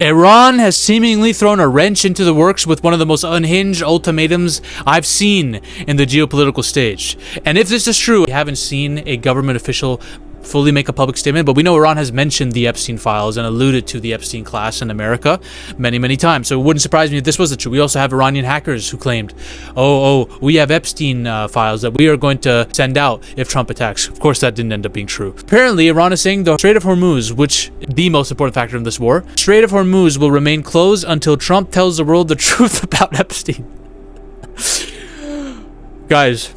Iran has seemingly thrown a wrench into the works with one of the most unhinged ultimatums I've seen in the geopolitical stage. And if this is true, we haven't seen a government official fully make a public statement, but we know Iran has mentioned the Epstein files and alluded to the Epstein class in America many times. So it wouldn't surprise me if this was the truth. We also have Iranian hackers who claimed, we have Epstein files that we are going to send out if Trump attacks. Of course, that didn't end up being true. Apparently, Iran is saying the Strait of Hormuz, which the most important factor in this war, Strait of Hormuz will remain closed until Trump tells the world the truth about Epstein. Guys,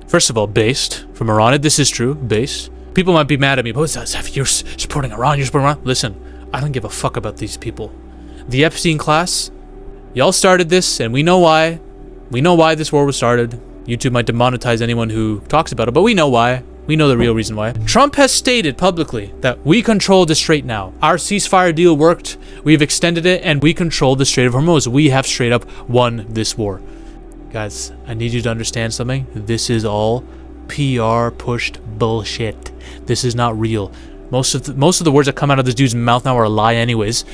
first of all, based from Iran, this is true, based. People might be mad at me, but you're supporting Iran, you're supporting Iran. Listen, I don't give a fuck about these people. The Epstein class, y'all started this, and we know why. We know why this war was started. YouTube might demonetize anyone who talks about it, but we know why. We know the real reason why. Trump has stated publicly that we control the strait now. Our ceasefire deal worked, we've extended it, and we control the Strait of Hormuz. We have straight up won this war. Guys, I need you to understand something. This is all PR pushed bullshit. This is not real. Most of the words that come out of this dude's mouth now are a lie anyways.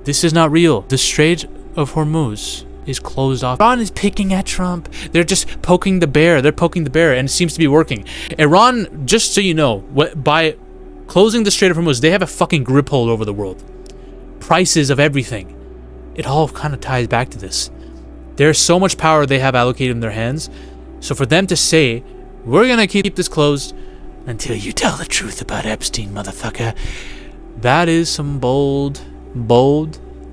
This is not real. The Strait of Hormuz is closed off. Iran is picking at Trump. They're just poking the bear. They're poking the bear, and it seems to be working. Iran, just so you know, by closing the Strait of Hormuz, they have a fucking grip hold over the world. Prices of everything. It all kind of ties back to this. There's so much power they have allocated in their hands. So for them to say, we're gonna keep this closed until you tell the truth about Epstein, motherfucker, that is some bold,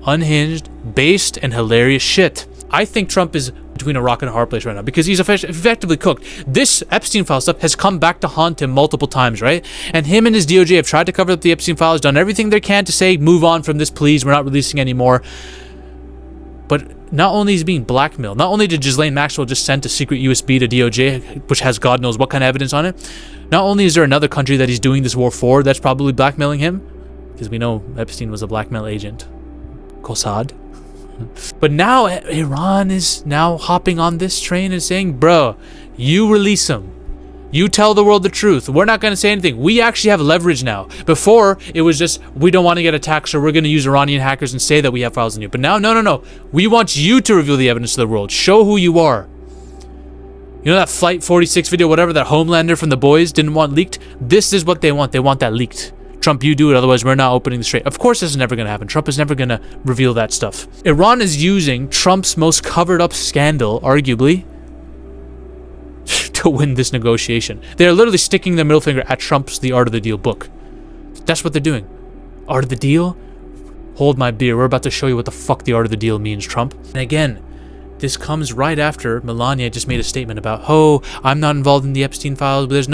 unhinged, based, and hilarious shit. I think Trump is between a rock and a hard place right now because he's effectively cooked. This Epstein file stuff has come back to haunt him multiple times, right? And him and his DOJ have tried to cover up the Epstein files, done everything they can to say, move on from this, please, we're not releasing anymore. But not only is he being blackmailed, not only did Ghislaine Maxwell just send a secret USB to DOJ, which has God knows what kind of evidence on it, not only is there another country that he's doing this war for that's probably blackmailing him, because we know Epstein was a blackmail agent, Mossad. But now Iran is now hopping on this train and saying, bro, you release him. You tell the world the truth. We're not going to say anything. We actually have leverage now. Before, it was just, we don't want to get attacked, so we're going to use Iranian hackers and say that we have files on you. But now, no. We want you to reveal the evidence to the world. Show who you are. You know that Flight 46 video, whatever, that Homelander from The Boys didn't want leaked? This is what they want. They want that leaked. Trump, you do it, otherwise we're not opening the strait. Of course this is never going to happen. Trump is never going to reveal that stuff. Iran is using Trump's most covered up scandal, arguably, to win this negotiation. They're literally sticking their middle finger at Trump's The Art of the Deal book. That's what they're doing. Art of the Deal? Hold my beer. We're about to show you what the fuck the Art of the Deal means, Trump. And again, this comes right after Melania just made a statement about, I'm not involved in the Epstein files, but there's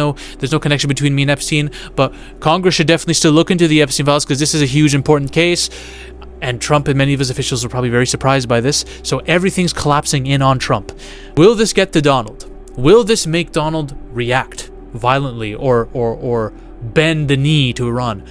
no connection between me and Epstein, but Congress should definitely still look into the Epstein files because this is a huge important case. And Trump and many of his officials were probably very surprised by this. So everything's collapsing in on Trump. Will this get to Donald? Will this make Donald react violently or bend the knee to Iran?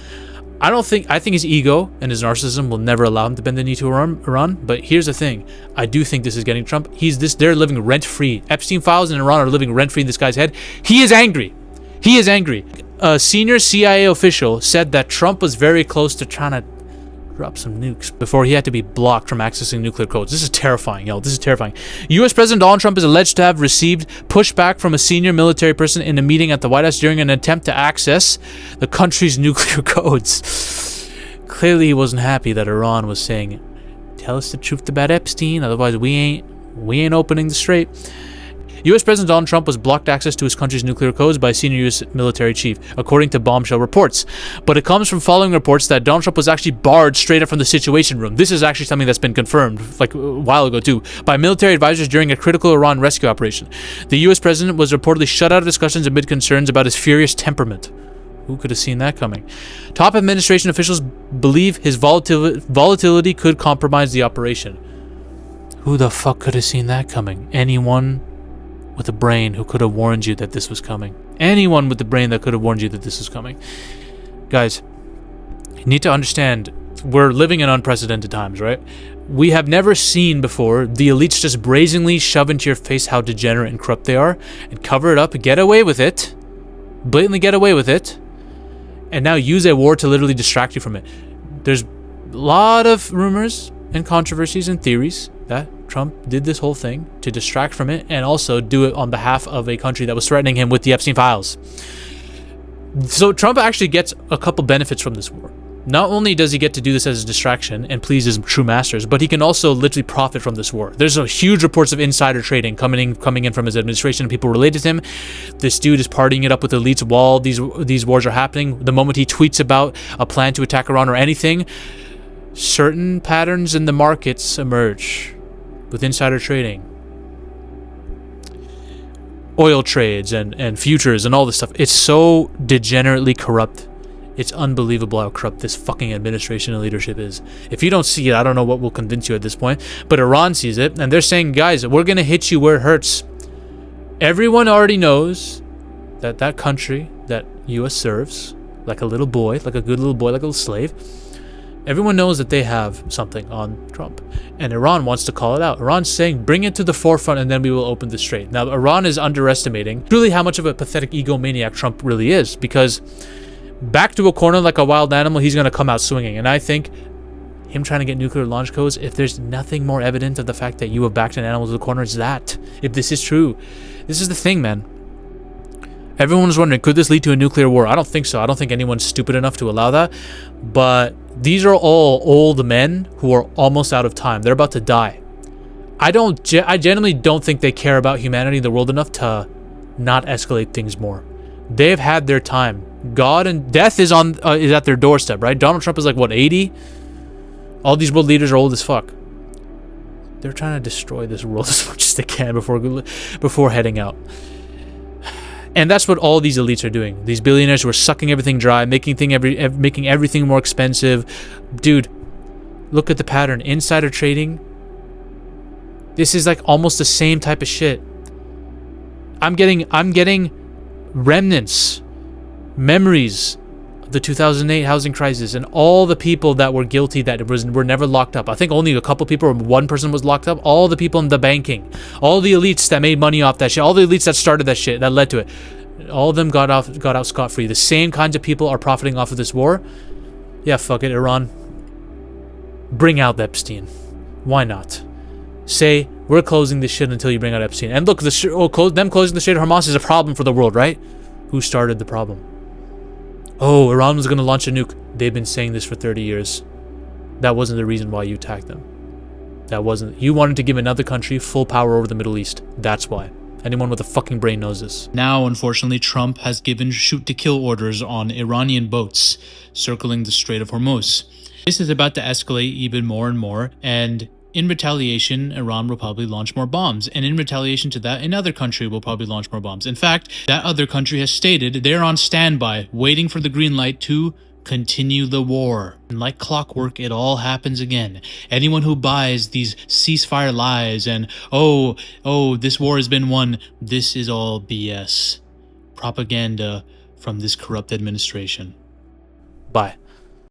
I think his ego and his narcissism will never allow him to bend the knee to Iran. But here's the thing. I do think this is getting Trump. They're living rent-free. Epstein files in Iran are living rent-free in this guy's head. He is angry. He is angry. A senior CIA official said that Trump was very close to trying to drop some nukes before he had to be blocked from accessing nuclear codes. This is terrifying, yo. This is terrifying. U.S. President Donald Trump is alleged to have received pushback from a senior military person in a meeting at the White House during an attempt to access the country's nuclear codes. Clearly, he wasn't happy that Iran was saying, tell us the truth about Epstein, otherwise we ain't opening the strait. U.S. President Donald Trump was blocked access to his country's nuclear codes by a senior U.S. military chief, according to bombshell reports. But it comes from following reports that Donald Trump was actually barred straight up from the Situation Room. This is actually something that's been confirmed, like a while ago too, by military advisors during a critical Iran rescue operation. The U.S. president was reportedly shut out of discussions amid concerns about his furious temperament. Who could have seen that coming? Top administration officials believe his volatility could compromise the operation. Who the fuck could have seen that coming? Anyone with a brain who could have warned you that this was coming. Anyone with the brain that could have warned you that this was coming. Guys, you need to understand, we're living in unprecedented times, right? We have never seen before the elites just brazenly shove into your face how degenerate and corrupt they are and cover it up, get away with it, blatantly get away with it, and now use a war to literally distract you from it. There's A lot of rumors and controversies and theories that Trump did this whole thing to distract from it and also do it on behalf of a country that was threatening him with the Epstein files. So Trump actually gets a couple benefits from this war. Not only does he get to do this as a distraction and please his true masters, but he can also literally profit from this war. There's a huge reports of insider trading coming in from his administration and people related to him. This dude is partying it up with elites while these wars are happening. The moment he tweets about a plan to attack Iran or anything, certain patterns in the markets emerge with insider trading. Oil trades and futures and all this stuff. It's so degenerately corrupt. It's unbelievable how corrupt this fucking administration and leadership is. If you don't see it, I don't know what will convince you at this point. But Iran sees it, and they're saying, guys, we're going to hit you where it hurts. Everyone already knows that that country that U.S. serves, like a little boy, like a good little boy, like a little slave, everyone knows that they have something on Trump. And Iran wants to call it out. Iran's saying, bring it to the forefront, and then we will open the strait. Now, Iran is underestimating truly how much of a pathetic egomaniac Trump really is, because back to a corner like a wild animal, he's going to come out swinging. And I think him trying to get nuclear launch codes, if there's nothing more evident of the fact that you have backed an animal to the corner, it's that. If this is true. This is the thing, man. Everyone was wondering, could this lead to a nuclear war? I don't think so. I don't think anyone's stupid enough to allow that. But these are all old men who are almost out of time. They're about to die. I genuinely don't think they care about humanity in the world enough to not escalate things more. They've had their time. God and death is at their doorstep, right? Donald Trump is like, what, 80? All these world leaders are old as fuck. They're trying to destroy this world as much as they can before heading out. And that's what all these elites are doing. These billionaires who are sucking everything dry, making everything more expensive. Dude, look at the pattern. Insider trading. This is like almost the same type of shit. I'm getting remnants, memories of the 2008 housing crisis and all the people that were guilty that were never locked up. I think only a couple people or one person was locked up. All the people in the banking, all the elites that made money off that shit, all the elites that started that shit, that led to it, all of them got out scot-free. The same kinds of people are profiting off of this war. Yeah, fuck it, Iran. Bring out Epstein. Why not? Say, we're closing this shit until you bring out Epstein. And look, them closing the Strait of Hormuz is a problem for the world, right? Who started the problem? Oh, Iran was going to launch a nuke. They've been saying this for 30 years. That wasn't the reason why you attacked them. That wasn't. You wanted to give another country full power over the Middle East. That's why. Anyone with a fucking brain knows this. Now, unfortunately, Trump has given shoot-to-kill orders on Iranian boats circling the Strait of Hormuz. This is about to escalate even more and more, and in retaliation, Iran will probably launch more bombs. And in retaliation to that, another country will probably launch more bombs. In fact, that other country has stated they're on standby, waiting for the green light to continue the war. And like clockwork, it all happens again. Anyone who buys these ceasefire lies and, oh, this war has been won, this is all BS. Propaganda from this corrupt administration. Bye.